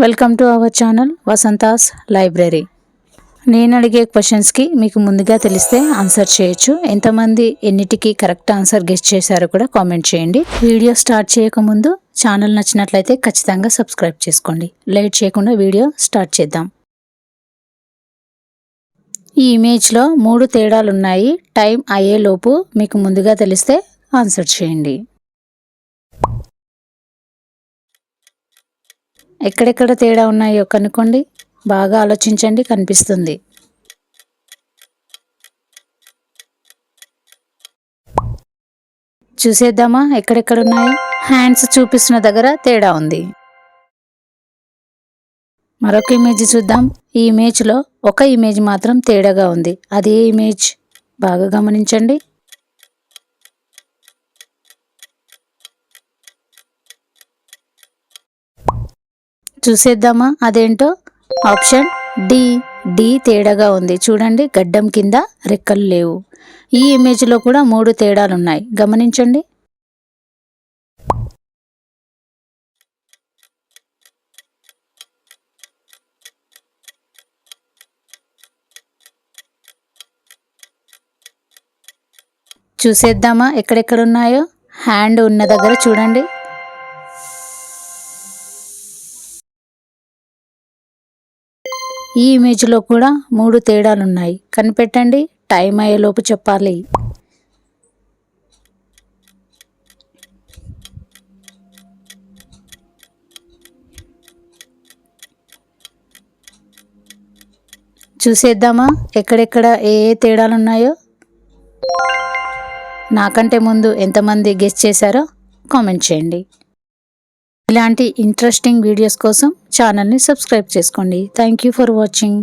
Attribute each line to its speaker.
Speaker 1: Welcome to our channel Vasantha's library. నేను అడిగే క్వశ్చన్స్కి మీకు ముందుగా తెలిస్తే ఆన్సర్ చేయొచ్చు. ఎంతమంది ఎన్నిటికి కరెక్ట్ ఆన్సర్ గెస్ట్ చేశారో కూడా కామెంట్ చేయండి. వీడియో స్టార్ట్ చేయకముందు ఛానల్ నచ్చినట్లయితే ఖచ్చితంగా సబ్స్క్రైబ్ చేసుకోండి. లేట్ చేయకుండా వీడియో స్టార్ట్ చేద్దాం. ఈ ఇమేజ్లో 3 తేడాలు ఉన్నాయి. టైం అయ్యేలోపు మీకు ముందుగా తెలిస్తే ఆన్సర్ చేయండి. ఎక్కడెక్కడ తేడా ఉన్నాయో కనుక్కోండి. బాగా ఆలోచించండి, కనిపిస్తుంది. చూసేద్దామా ఎక్కడెక్కడ ఉన్నాయో. హ్యాండ్స్ చూపిస్తున్న దగ్గర తేడా ఉంది. మరొక ఇమేజ్ చూద్దాం. ఈ ఇమేజ్లో ఒక ఇమేజ్ మాత్రం తేడాగా ఉంది. అది ఏ ఇమేజ్? బాగా గమనించండి. చూసేద్దామా అదేంటో. ఆప్షన్ డి తేడాగా ఉంది. చూడండి, గడ్డం కింద రెక్కలు లేవు. ఈ ఇమేజ్లో కూడా 3 తేడాలు ఉన్నాయి, గమనించండి. చూసేద్దామా ఎక్కడెక్కడ ఉన్నాయో. హ్యాండ్ ఉన్న దగ్గర చూడండి. ఈ ఇమేజ్లో కూడా 3 తేడాలు ఉన్నాయి, కనిపెట్టండి. టైం అయ్యేలోపు చెప్పాలి. చూసేద్దామా ఎక్కడెక్కడ ఏ తేడాలు ఉన్నాయో. నాకంటే ముందు ఎంతమంది గెస్ చేశారో కామెంట్ చేయండి. ఇలాంటి ఇంట్రెస్టింగ్ వీడియోస్ కోసం ఛానల్ని సబ్స్క్రైబ్ చేసుకోండి. Thank you for watching.